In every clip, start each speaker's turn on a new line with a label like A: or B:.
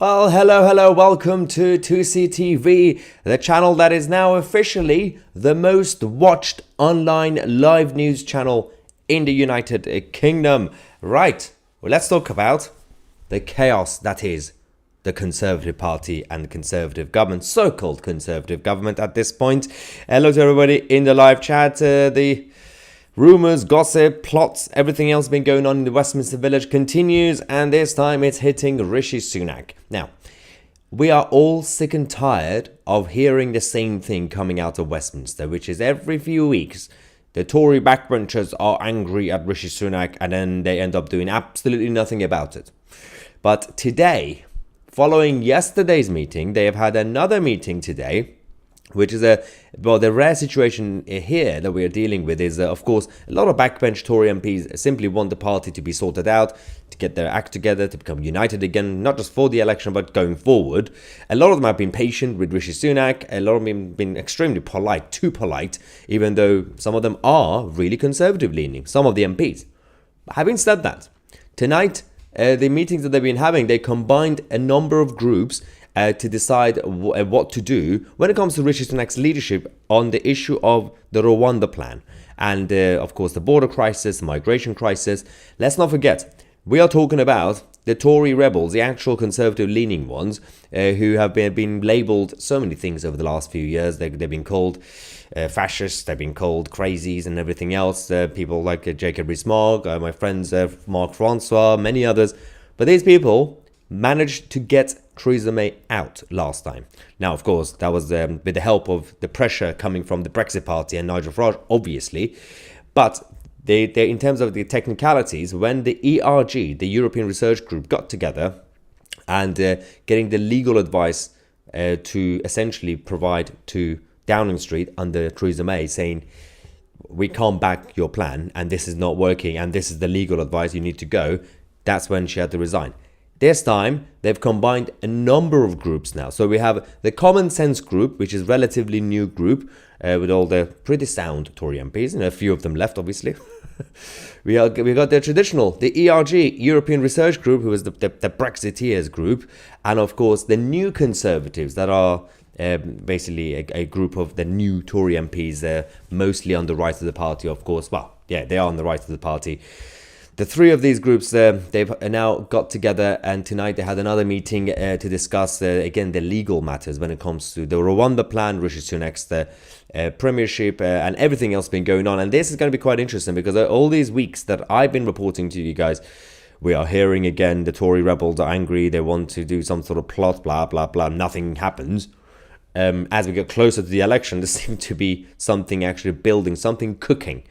A: Well, hello, welcome to 2CTV, the channel that is now officially the most watched online live news channel in the United Kingdom. Right, well, let's talk about the chaos that is the Conservative Party and the Conservative government, so-called Conservative government at this point. Hello to everybody in the live chat. The rumours, gossip, plots, everything else been going on in the Westminster Village continues, and this time it's hitting Rishi Sunak. Now, we are all sick and tired of hearing the same thing coming out of Westminster, which is every few weeks the Tory backbenchers are angry at Rishi Sunak and then they end up doing absolutely nothing about it. But today, following yesterday's meeting, they have had another meeting today, which is the rare situation here that we are dealing with is, of course, a lot of backbench Tory MPs simply want the party to be sorted out, to get their act together, to become united again, not just for the election, but going forward. A lot of them have been patient with Rishi Sunak. A lot of them have been extremely polite, too polite, even though some of them are really conservative leaning, some of the MPs. But having said that, tonight, the meetings that they've been having, they combined a number of groups to decide what to do when it comes to Rishi Sunak's leadership on the issue of the Rwanda plan and, of course, the border crisis, migration crisis. Let's not forget, we are talking about the Tory rebels, the actual conservative-leaning ones, who have been labelled so many things over the last few years. They've been called fascists, they've been called crazies and everything else. People like Jacob Rees-Mogg, my friends Mark Francois, many others. But these people managed to get Theresa May out last time. Now, of course, that was with the help of the pressure coming from the Brexit Party and Nigel Farage, obviously. But they in terms of the technicalities, when the ERG, the European Research Group, got together and getting the legal advice to essentially provide to Downing Street under Theresa May, saying, we can't back your plan and this is not working and this is the legal advice, you need to go, that's when she had to resign. This time, they've combined a number of groups now. So we have the Common Sense group, which is a relatively new group with all the pretty sound Tory MPs, and a few of them left, obviously. we got the traditional, the ERG, European Research Group, who is the Brexiteers group, and of course the new Conservatives that are basically a group of the new Tory MPs, mostly on the right of the party, of course. Well, yeah, they are on the right of the party. The three of these groups, they've now got together, and tonight they had another meeting to discuss, again, the legal matters when it comes to the Rwanda plan, Rishi Sunak's premiership, and everything else been going on. And this is going to be quite interesting because all these weeks that I've been reporting to you guys, we are hearing again the Tory rebels are angry, they want to do some sort of plot, blah, blah, blah, nothing happens. As we get closer to the election, there seems to be something actually building, something cooking.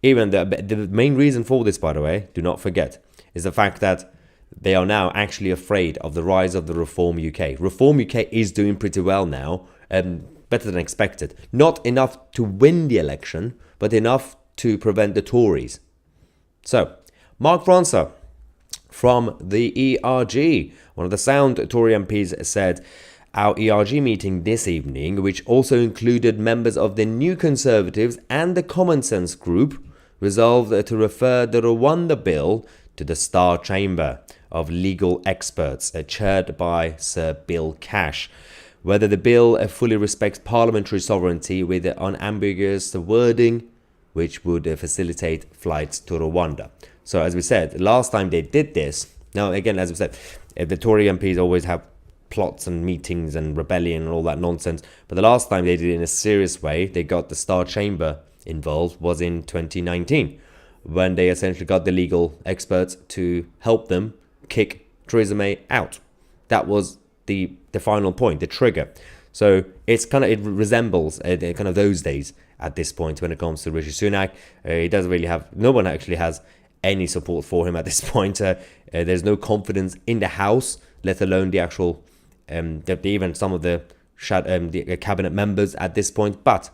A: Even the main reason for this, by the way, do not forget, is the fact that they are now actually afraid of the rise of the Reform UK. Reform UK is doing pretty well now, better than expected. Not enough to win the election, but enough to prevent the Tories. So, Mark Francois from the ERG, one of the sound Tory MPs, said, our ERG meeting this evening, which also included members of the New Conservatives and the Common Sense group, resolved to refer the Rwanda bill to the Star Chamber of legal experts, chaired by Sir Bill Cash. Whether the bill fully respects parliamentary sovereignty with unambiguous wording, which would facilitate flights to Rwanda. So, as we said, last time they did this, now again, as we said, the Tory MPs always have plots and meetings and rebellion and all that nonsense. But the last time they did it in a serious way, they got the Star Chamber involved, was in 2019, when they essentially got the legal experts to help them kick Theresa May out. That was the final point, the trigger. So it resembles kind of those days at this point when it comes to Rishi Sunak. He doesn't really have, no one actually has any support for him at this point. There's no confidence in the House, let alone the actual even some of the cabinet members at this point. But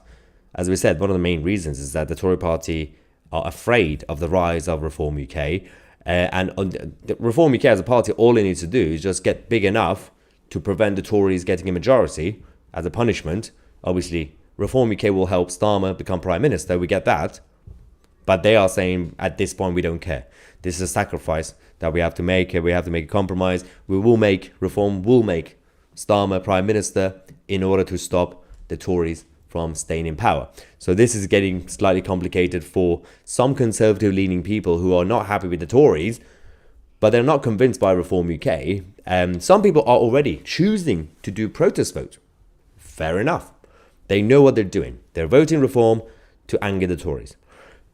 A: as we said, one of the main reasons is that the Tory party are afraid of the rise of Reform UK. And the Reform UK as a party, all it needs to do is just get big enough to prevent the Tories getting a majority as a punishment. Obviously, Reform UK will help Starmer become Prime Minister, we get that. But they are saying at this point, we don't care. This is a sacrifice that we have to make. We have to make a compromise. We will make reform. We'll make Starmer Prime Minister in order to stop the Tories from staying in power. So this is getting slightly complicated for some conservative-leaning people who are not happy with the Tories, but they're not convinced by Reform UK. Some people are already choosing to do protest votes. Fair enough. They know what they're doing. They're voting Reform to anger the Tories.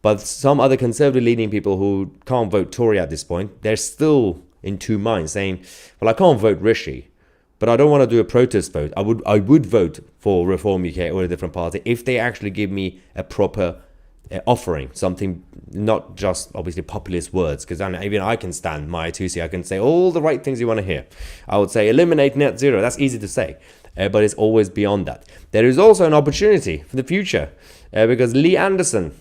A: But some other conservative-leaning people who can't vote Tory at this point, they're still in two minds, saying, well, I can't vote Rishi, but I don't want to do a protest vote. I would vote for Reform UK or a different party if they actually give me a proper offering, something, not just obviously populist words, because even I can stand my 2C. I can say all the right things you want to hear. I would say eliminate net zero. That's easy to say, but it's always beyond that. There is also an opportunity for the future because Lee Anderson,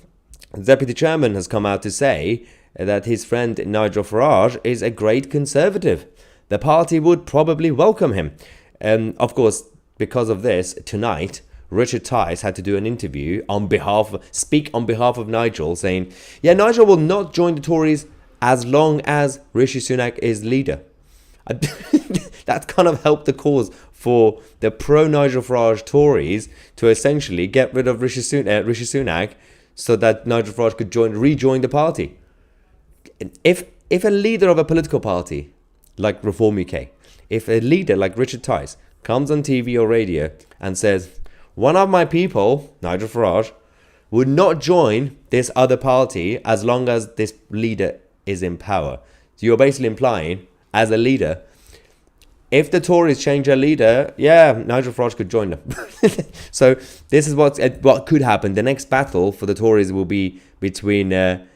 A: Deputy Chairman, has come out to say that his friend Nigel Farage is a great conservative. The party would probably welcome him. Of course, because of this, tonight, Richard Tice had to do an interview speak on behalf of Nigel, saying, yeah, Nigel will not join the Tories as long as Rishi Sunak is leader. That kind of helped the cause for the pro-Nigel Farage Tories to essentially get rid of Rishi Sunak so that Nigel Farage could rejoin the party. If a leader of a political party like Reform UK, if a leader like Richard Tice comes on TV or radio and says, one of my people, Nigel Farage, would not join this other party as long as this leader is in power. So you're basically implying, as a leader, if the Tories change their leader, yeah, Nigel Farage could join them. So this is what could happen. The next battle for the Tories will be between the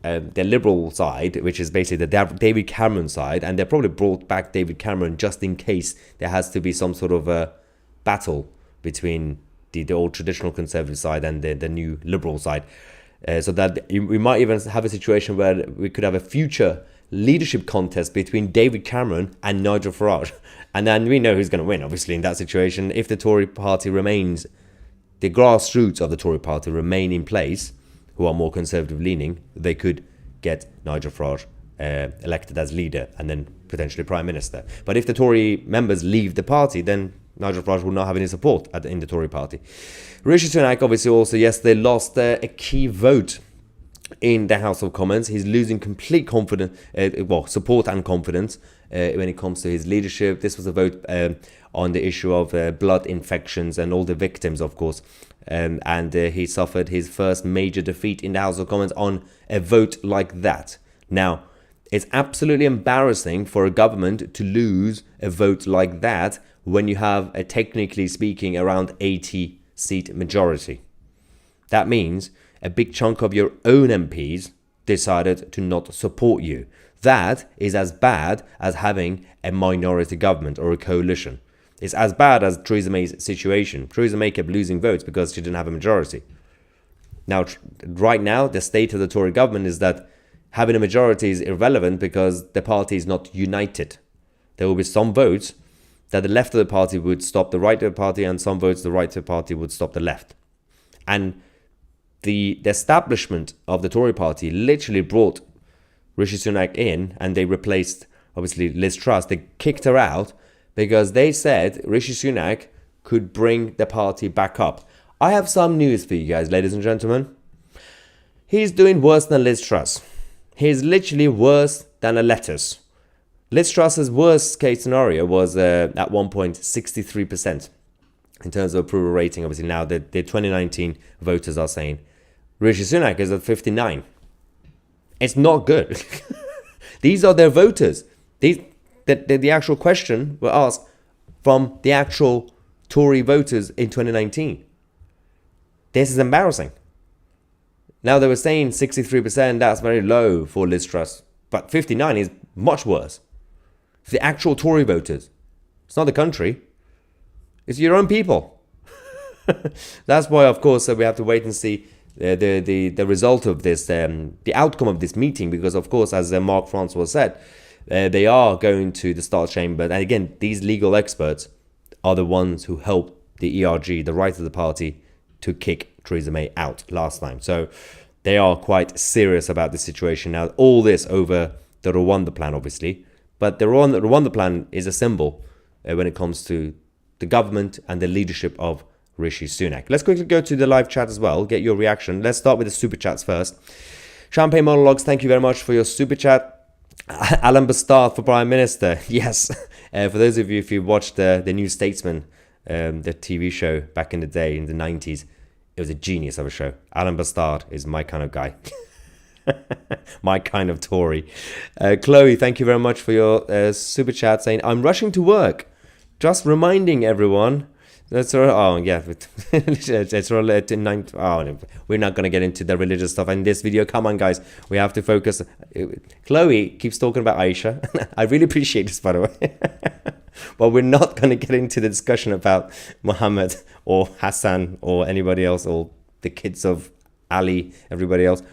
A: Liberal side, which is basically the David Cameron side, and they probably brought back David Cameron just in case there has to be some sort of a battle between the old traditional Conservative side and the new Liberal side. So that we might even have a situation where we could have a future leadership contest between David Cameron and Nigel Farage. And then we know who's going to win, obviously, in that situation. If the Tory party remains, the grassroots of the Tory party remain in place, who are more conservative leaning, they could get Nigel Farage elected as leader and then potentially Prime Minister. But if the Tory members leave the party, then Nigel Farage will not have any support in the Tory party. Rishi Sunak obviously also yesterday lost a key vote in the House of Commons. He's losing complete confidence, support and confidence when it comes to his leadership. This was a vote on the issue of blood infections and all the victims, of course. And he suffered his first major defeat in the House of Commons on a vote like that. Now, it's absolutely embarrassing for a government to lose a vote like that when you have a, technically speaking, around 80-seat majority. That means a big chunk of your own MPs decided to not support you. That is as bad as having a minority government or a coalition. It's as bad as Theresa May's situation. Theresa May kept losing votes because she didn't have a majority. Now, right now, the state of the Tory government is that having a majority is irrelevant because the party is not united. There will be some votes that the left of the party would stop the right of the party, and some votes the right of the party would stop the left. And the establishment of the Tory party literally brought Rishi Sunak in, and they replaced, obviously, Liz Truss. They kicked her out because they said Rishi Sunak could bring the party back up. I have some news for you guys, ladies and gentlemen. He's doing worse than Liz Truss. He's literally worse than a lettuce. Liz Truss's worst case scenario was at one point 63% in terms of approval rating. Obviously now the 2019 voters are saying Rishi Sunak is at 59. It's not good. These are their voters. The actual question were asked from the actual Tory voters in 2019. This is embarrassing. Now they were saying 63%, that's very low for Liz Truss. But 59 is much worse. For the actual Tory voters. It's not the country. It's your own people. That's why, of course, we have to wait and see the result of this, the outcome of this meeting. Because, of course, as Mark Francois said, they are going to the Star Chamber. And again, these legal experts are the ones who helped the ERG, the right of the party, to kick Theresa May out last time. So they are quite serious about the situation. Now, all this over the Rwanda plan, obviously. But the Rwanda plan is a symbol when it comes to the government and the leadership of Rishi Sunak. Let's quickly go to the live chat as well, get your reaction. Let's start with the super chats first. Champagne Monologues, thank you very much for your super chat. Alan Bastard for Prime Minister. Yes. For those of you, if you watched the New Statesman, the TV show back in the day, in the 90s, it was a genius of a show. Alan Bastard is my kind of guy. My kind of Tory. Chloe, thank you very much for your super chat saying, I'm rushing to work. Just reminding everyone. That's all. Oh, yeah. It's all at 9. Oh, we're not going to get into the religious stuff in this video. Come on, guys. We have to focus. Chloe keeps talking about Aisha. I really appreciate this, by the way. But we're not going to get into the discussion about Muhammad or Hassan or anybody else or the kids of Ali, everybody else.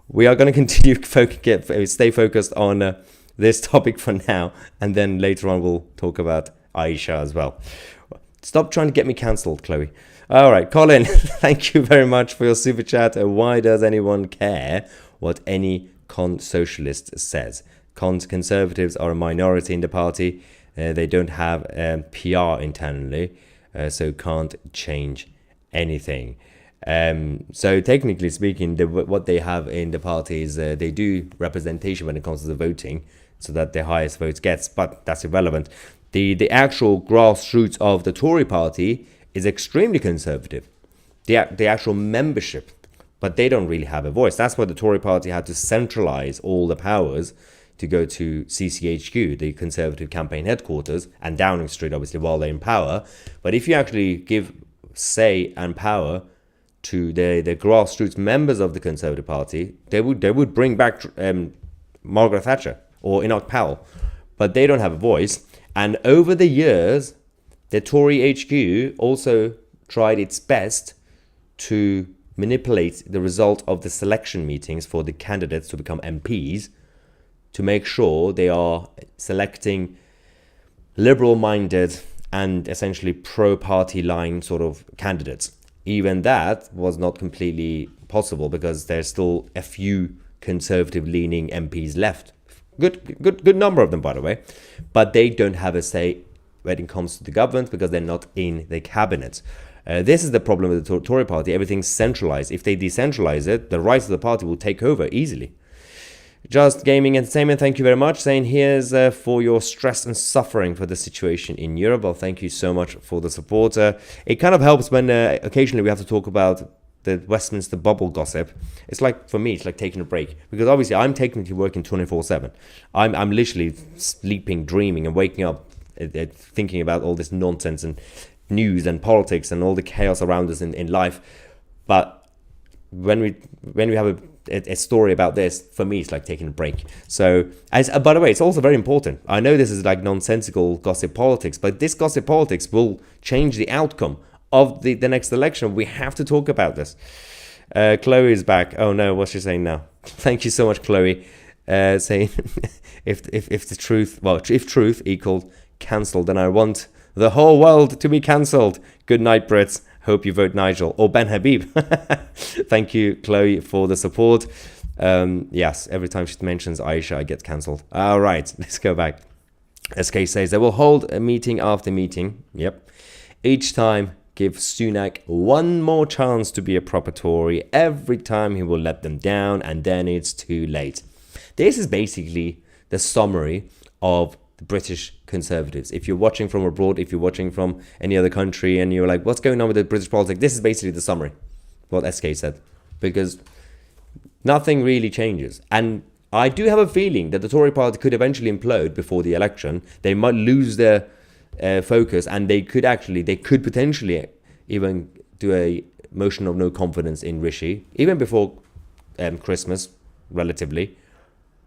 A: We are going to continue stay focused on this topic for now. And then later on, we'll talk about Aisha as well. Stop trying to get me cancelled, Chloe. All right, Colin, thank you very much for your super chat. Why does anyone care what any socialist says? Conservatives are a minority in the party. They don't have PR internally, so can't change anything. So technically speaking, what they have in the party is they do representation when it comes to the voting, so that the highest votes gets, but that's irrelevant. The actual grassroots of the Tory party is extremely conservative. The actual membership, but they don't really have a voice. That's why the Tory party had to centralize all the powers to go to CCHQ, the Conservative Campaign Headquarters, and Downing Street, obviously, while they're in power. But if you actually give say and power to the grassroots members of the Conservative Party, they would bring back Margaret Thatcher or Enoch Powell, but they don't have a voice. And over the years, the Tory HQ also tried its best to manipulate the result of the selection meetings for the candidates to become MPs to make sure they are selecting liberal-minded and essentially pro-party line sort of candidates. Even that was not completely possible because there's still a few conservative-leaning MPs left. Good number of them, by the way. But they don't have a say when it comes to the government because they're not in the cabinet. This is the problem with the Tory party. Everything's centralized. If they decentralize it, the rights of the party will take over easily. Just Gaming Entertainment, thank you very much. Saying here's for your stress and suffering for the situation in Europe. Well, thank you so much for the support. It kind of helps when occasionally we have to talk about the Westminster bubble gossip. It's like, for me, it's like taking a break. Because obviously I'm technically working 24/7. I'm literally sleeping, dreaming and waking up thinking about all this nonsense and news and politics and all the chaos around us in life. But when we have a story about this, for me, it's like taking a break. So, by the way, it's also very important. I know this is like nonsensical gossip politics, but this gossip politics will change the outcome of the next election. We have to talk about this. Chloe is back. Oh no, what's she saying now? Thank you so much, Chloe. Saying if truth equaled cancelled, then I want the whole world to be cancelled. Good night, Brits. Hope you vote Nigel or Ben Habib. Thank you, Chloe, for the support. Yes, every time she mentions Aisha, I get cancelled. All right, let's go back. SK says they will hold a meeting after meeting. Yep. Each time, give Sunak one more chance to be a proper Tory. Every time he will let them down, and then it's too late. This is basically the summary of the British Conservatives. If you're watching from abroad, if you're watching from any other country, and you're like, what's going on with the British politics? This is basically the summary, what SK said. Because nothing really changes. And I do have a feeling that the Tory party could eventually implode before the election. They might lose their focus, and they could potentially even do a motion of no confidence in Rishi, even before Christmas, relatively.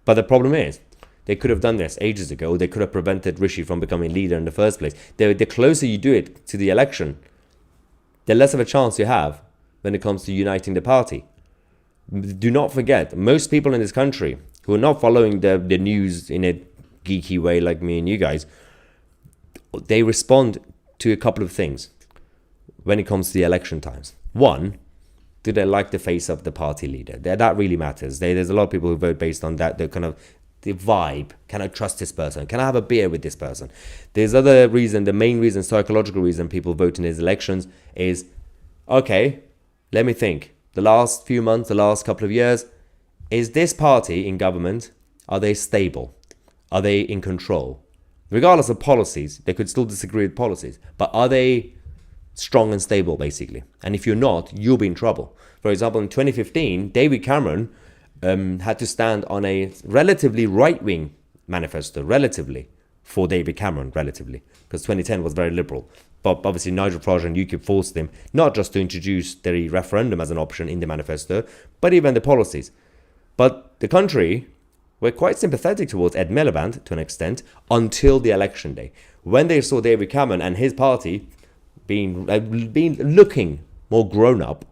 A: But the problem is, they could have done this ages ago. They could have prevented Rishi from becoming leader in the first place. The closer you do it to the election, the less of a chance you have when it comes to uniting the party. Do not forget, most people in this country who are not following the news in a geeky way like me and you guys, they respond to a couple of things when it comes to the election times. One, do they like the face of the party leader? That really matters. There's a lot of people who vote based on that, the kind of the vibe. Can I trust this person? Can I have a beer with this person? There's other reason, the main reason, psychological reason people vote in these elections is, okay, let me think. The last few months, the last couple of years, is this party in government, are they stable? Are they in control? Regardless of policies, they could still disagree with policies, but are they strong and stable, basically? And if you're not, you'll be in trouble. For example, in 2015, David Cameron had to stand on a relatively right-wing manifesto, for David Cameron, because 2010 was very liberal. But obviously Nigel Farage and UKIP forced him not just to introduce the referendum as an option in the manifesto, but even the policies. But the country were quite sympathetic towards Ed Miliband to an extent until the election day, when they saw David Cameron and his party being looking more grown up.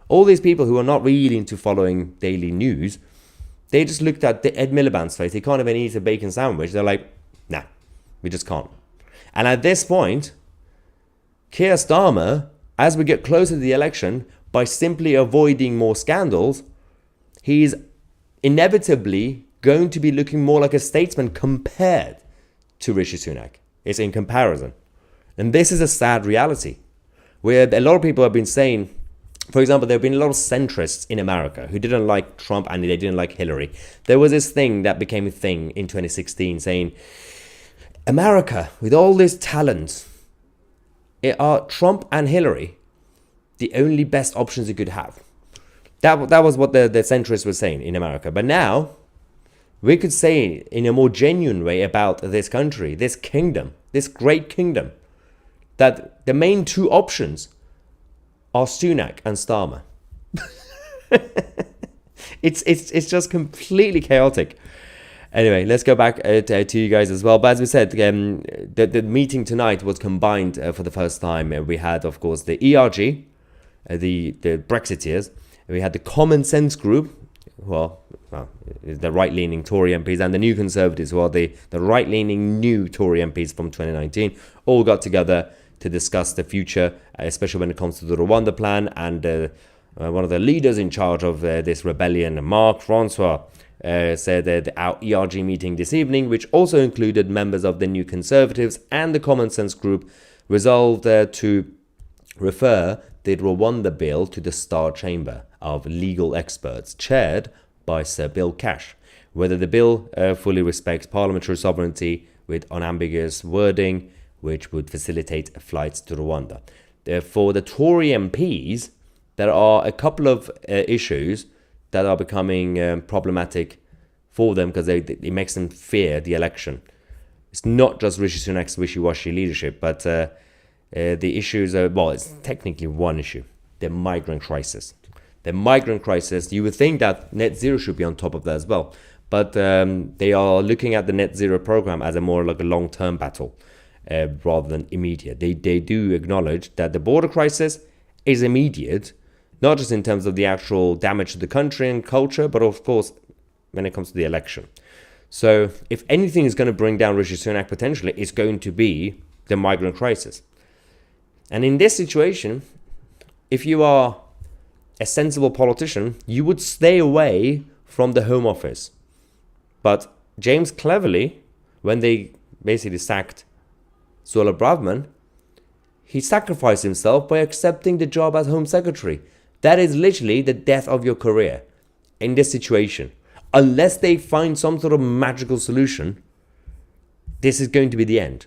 A: All these people who are not really into following daily news, they just looked at Ed Miliband's face. He can't even eat a bacon sandwich. They're like, nah, we just can't. And at this point, Keir Starmer, as we get closer to the election, by simply avoiding more scandals, he's inevitably going to be looking more like a statesman compared to Rishi Sunak. It's in comparison. And this is a sad reality, where a lot of people have been saying, for example, there have been a lot of centrists in America who didn't like Trump and they didn't like Hillary. There was this thing that became a thing in 2016 saying, America, with all this talent, are Trump and Hillary the only best options you could have? That was what the centrists were saying in America. But now, we could say in a more genuine way about this country, this kingdom, this great kingdom, that the main two options are Sunak and Starmer. It's just completely chaotic. Anyway, let's go back to you guys as well. But as we said, the meeting tonight was combined for the first time. We had, of course, the ERG, the Brexiteers. We had the Common Sense Group, the right-leaning Tory MPs, and the New Conservatives, who are the right-leaning new Tory MPs from 2019, all got together to discuss the future, especially when it comes to the Rwanda plan. And one of the leaders in charge of this rebellion, Mark Francois, said that our ERG meeting this evening, which also included members of the New Conservatives and the Common Sense Group, resolved to refer the Rwanda bill to the Star Chamber of Legal Experts, chaired by Sir Bill Cash. Whether the bill fully respects parliamentary sovereignty with unambiguous wording, which would facilitate flights to Rwanda. For the Tory MPs, there are a couple of issues that are becoming problematic for them because it makes them fear the election. It's not just Rishi Sunak's wishy-washy leadership, but the issues are, well, it's technically one issue, the migrant crisis. The migrant crisis, you would think that net zero should be on top of that as well, but they are looking at the net zero program as a more like a long-term battle rather than immediate. They do acknowledge that the border crisis is immediate, not just in terms of the actual damage to the country and culture, but of course, when it comes to the election. So if anything is going to bring down Rishi Sunak potentially, it's going to be the migrant crisis. And in this situation, if you are a sensible politician, you would stay away from the Home Office. But James Cleverly, when they basically sacked Suella Braverman, he sacrificed himself by accepting the job as Home Secretary. That is literally the death of your career in this situation. Unless they find some sort of magical solution, this is going to be the end.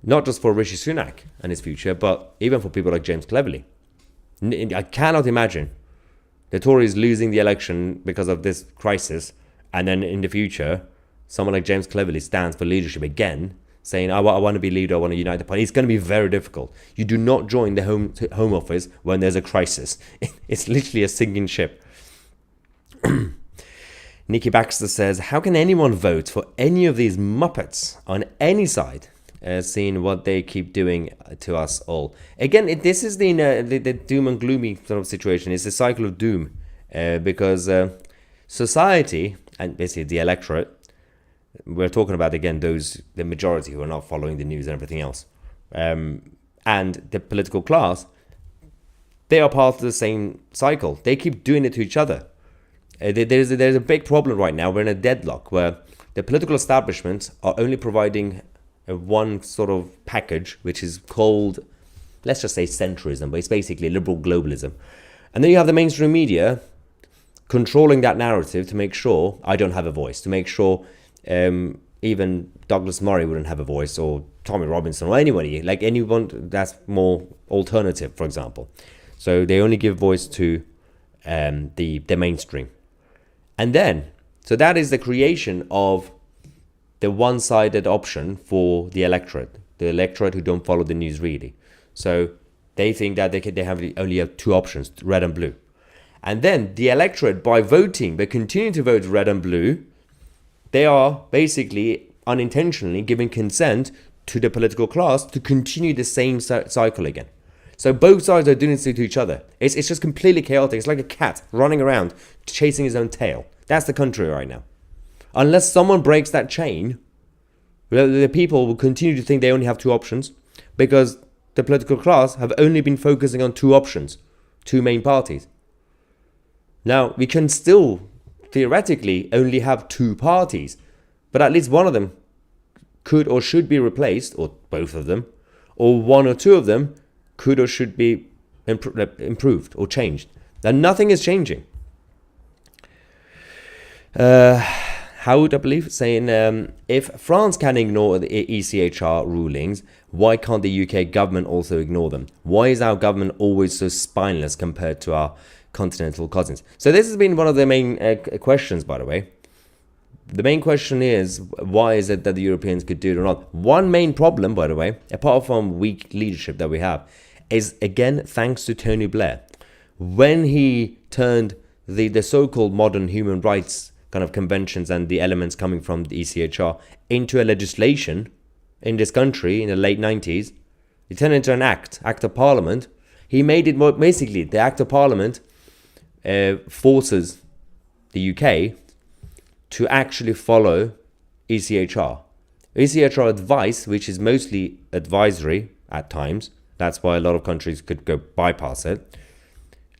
A: Not just for Rishi Sunak and his future, but even for people like James Cleverly. I cannot imagine the Tories losing the election because of this crisis, and then in the future, someone like James Cleverly stands for leadership again, saying, I want to be leader, I want to unite the party. It's going to be very difficult. You do not join the Home Office when there's a crisis. It's literally a sinking ship. Nikki Baxter says, how can anyone vote for any of these Muppets on any side, seeing what they keep doing to us all? Again, this is the doom and gloomy sort of situation. It's a cycle of doom because society, and basically the electorate, we're talking about, again, the majority who are not following the news and everything else, and the political class, they are part of the same cycle. They keep doing it to each other. There's a big problem right now. We're in a deadlock where the political establishment are only providing one sort of package, which is called, let's just say, centrism, but it's basically liberal globalism. And then you have the mainstream media controlling that narrative to make sure I don't have a voice, to make sure even Douglas Murray wouldn't have a voice, or Tommy Robinson, or anybody, like anyone that's more alternative, for example. So they only give voice to the mainstream. And then, so that is the creation of the one-sided option for the electorate who don't follow the news really. So they think that they only have two options, red and blue. And then the electorate, by voting, they continue to vote red and blue, they are basically unintentionally giving consent to the political class to continue the same cycle again. So both sides are doing this to each other. It's just completely chaotic. It's like a cat running around chasing his own tail. That's the country right now. Unless someone breaks that chain, the people will continue to think they only have two options, because the political class have only been focusing on two options, two main parties. Now, we can still theoretically only have two parties, but at least one of them could or should be replaced, or both of them, or one or two of them could or should be improved or changed. Now, nothing is changing. Howard, I believe, saying, if France can ignore the ECHR rulings, why can't the UK government also ignore them? Why is our government always so spineless compared to our continental cousins? So this has been one of the main questions, by the way. The main question is, why is it that the Europeans could do it or not? One main problem, by the way, apart from weak leadership that we have, is, again, thanks to Tony Blair. When he turned the so-called modern human rights kind of conventions and the elements coming from the ECHR into a legislation in this country in the late 90s, he turned it into an act of parliament. He made it more, basically, the act of parliament forces the UK to actually follow ECHR. ECHR advice, which is mostly advisory at times, that's why a lot of countries could go bypass it.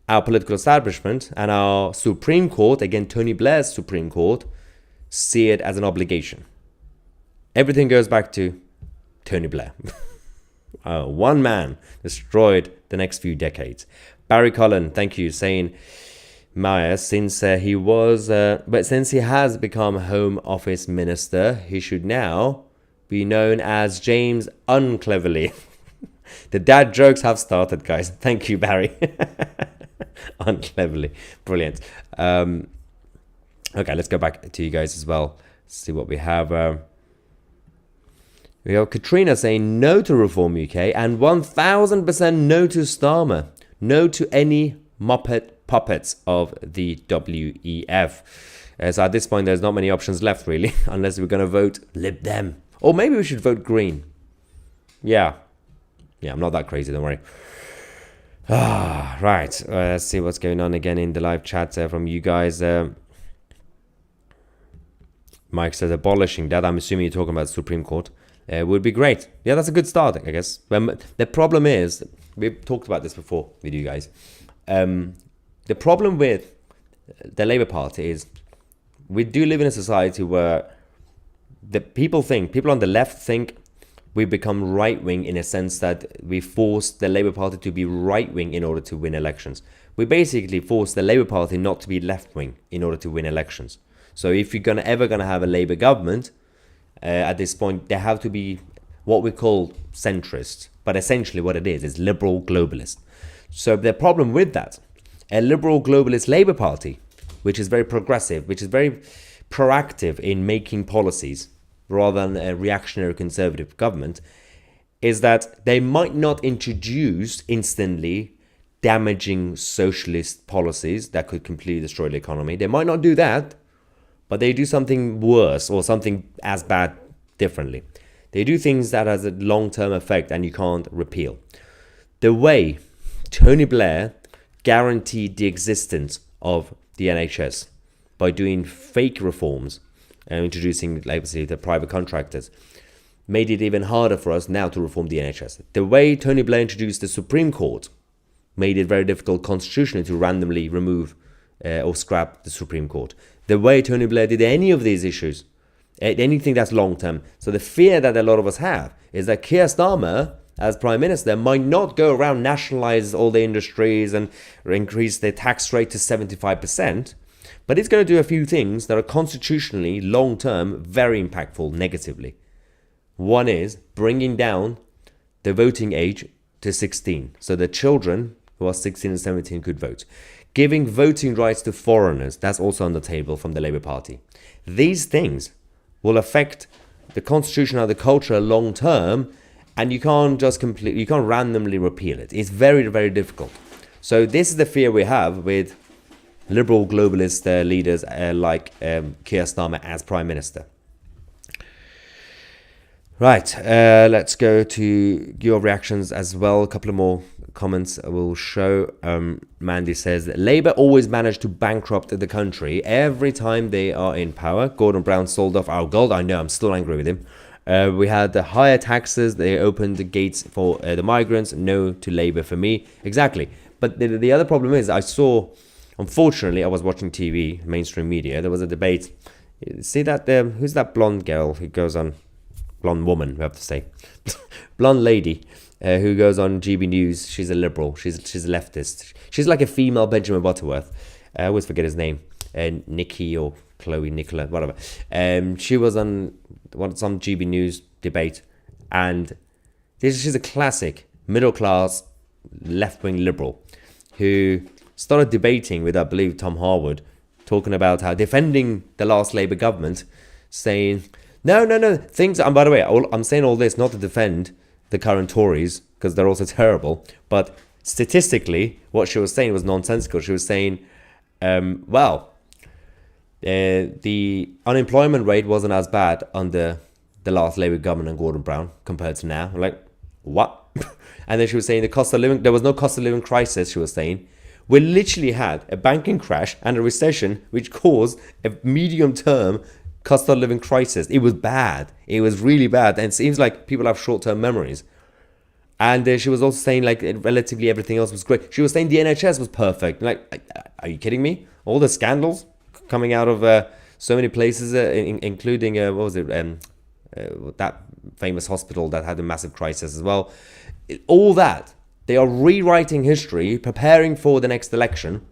A: Our political establishment and our Supreme Court, again Tony Blair's Supreme Court, see it as an obligation. Everything goes back to Tony Blair. One man destroyed the next few decades. Barry Cullen, thank you, saying, Maya, since he has become Home Office Minister, he should now be known as James Uncleverly. The dad jokes have started, guys. Thank you, Barry. Uncleverly. Brilliant. Okay, let's go back to you guys as well. See what we have. We have Katrina saying no to Reform UK and 1000% no to Starmer. No to any puppets of the WEF. So at this point, there's not many options left, really, unless we're going to vote Lib Dem. Or maybe we should vote Green. Yeah, I'm not that crazy, don't worry. Right, let's see what's going on again in the live chat from you guys. Mike says abolishing that. I'm assuming you're talking about the Supreme Court. Would be great. Yeah, that's a good start, I guess. The problem is, we've talked about this before with you guys. The problem with the Labour Party is we do live in a society where the people on the left think we become right-wing in a sense that we force the Labour Party to be right-wing in order to win elections. We basically force the Labour Party not to be left-wing in order to win elections. So if you're ever going to have a Labour government, at this point, they have to be what we call centrist. But essentially what it is liberal globalist. So the problem with that, a liberal globalist Labour Party, which is very progressive, which is very proactive in making policies, rather than a reactionary conservative government, is that they might not introduce instantly damaging socialist policies that could completely destroy the economy. They might not do that, but they do something worse or something as bad differently. They do things that has a long-term effect and you can't repeal. The way Tony Blair guaranteed the existence of the NHS by doing fake reforms and introducing, the private contractors, made it even harder for us now to reform the NHS. The way Tony Blair introduced the Supreme Court made it very difficult constitutionally to randomly remove or scrap the Supreme Court. The way Tony Blair did any of these issues, anything that's long-term. So the fear that a lot of us have is that Keir Starmer, as Prime Minister, might not go around nationalise all the industries and increase the tax rate to 75%, but he's going to do a few things that are constitutionally, long-term, very impactful negatively. One is bringing down the voting age to 16, so the children who are 16 and 17 could vote. Giving voting rights to foreigners, that's also on the table from the Labour Party. These things will affect the constitution and the culture long term, and you can't randomly repeal it. It's very, very difficult. So this is the fear we have with liberal globalist leaders like Keir Starmer as Prime Minister. Right, let's go to your reactions as well. A couple of more comments I will show. Mandy says that Labour always manage to bankrupt the country every time they are in power. Gordon Brown sold off our gold. I know, I'm still angry with him. We had the higher taxes. They opened the gates for the migrants. No to Labour for me. Exactly. But the other problem is unfortunately, I was watching TV, mainstream media. There was a debate. See that, who's that blonde girl who goes on, blonde woman, we have to say. Blonde lady. Who goes on GB News. She's a liberal. She's a leftist. She's like a female Benjamin Butterworth. I always forget his name. Nikki or Chloe, Nicola, whatever. She was on some GB News debate. And she's a classic middle-class left-wing liberal who started debating with, I believe, Tom Harwood, talking about how defending the last Labour government, saying, no, things... And by the way, I'm saying all this not to defend the current Tories, because they're also terrible, but statistically, what she was saying was nonsensical. She was saying, the unemployment rate wasn't as bad under the last Labour government and Gordon Brown compared to now. I'm like, what? And then she was saying the cost of living, there was no cost of living crisis, she was saying. We literally had a banking crash and a recession which caused a medium-term cost of living crisis. It was bad. It was really bad. And it seems like people have short-term memories. And she was also saying like relatively everything else was great. She was saying the NHS was perfect. Like, are you kidding me? All the scandals coming out of so many places, including, that famous hospital that had a massive crisis as well. All that. They are rewriting history, preparing for the next election.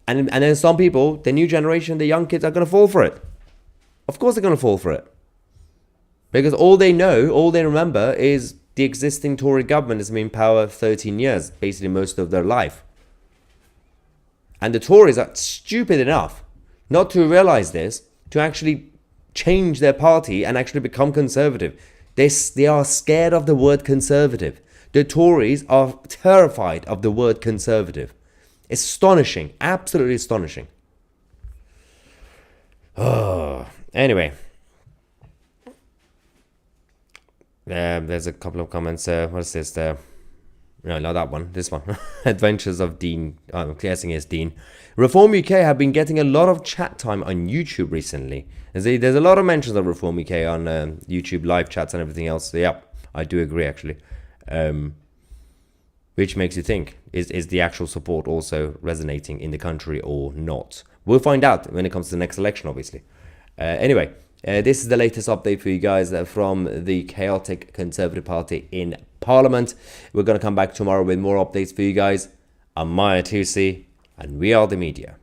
A: And then some people, the new generation, the young kids are going to fall for it. Of course they're going to fall for it. Because all they know, all they remember is the existing Tory government has been in power 13 years, basically most of their life. And the Tories are stupid enough not to realize this, to actually change their party and actually become conservative. They are scared of the word conservative. The Tories are terrified of the word conservative. Astonishing, absolutely astonishing. Oh, anyway. There's a couple of comments. What is this? No, not that one. This one. Adventures of Dean. I'm guessing it's Dean. Reform UK have been getting a lot of chat time on YouTube recently. There's a lot of mentions of Reform UK on YouTube live chats and everything else. So, yeah, I do agree, actually. Which makes you think, is the actual support also resonating in the country or not? We'll find out when it comes to the next election, obviously. Anyway, this is the latest update for you guys from the chaotic Conservative Party in Parliament. We're going to come back tomorrow with more updates for you guys. I'm Maya Tusi, and we are the media.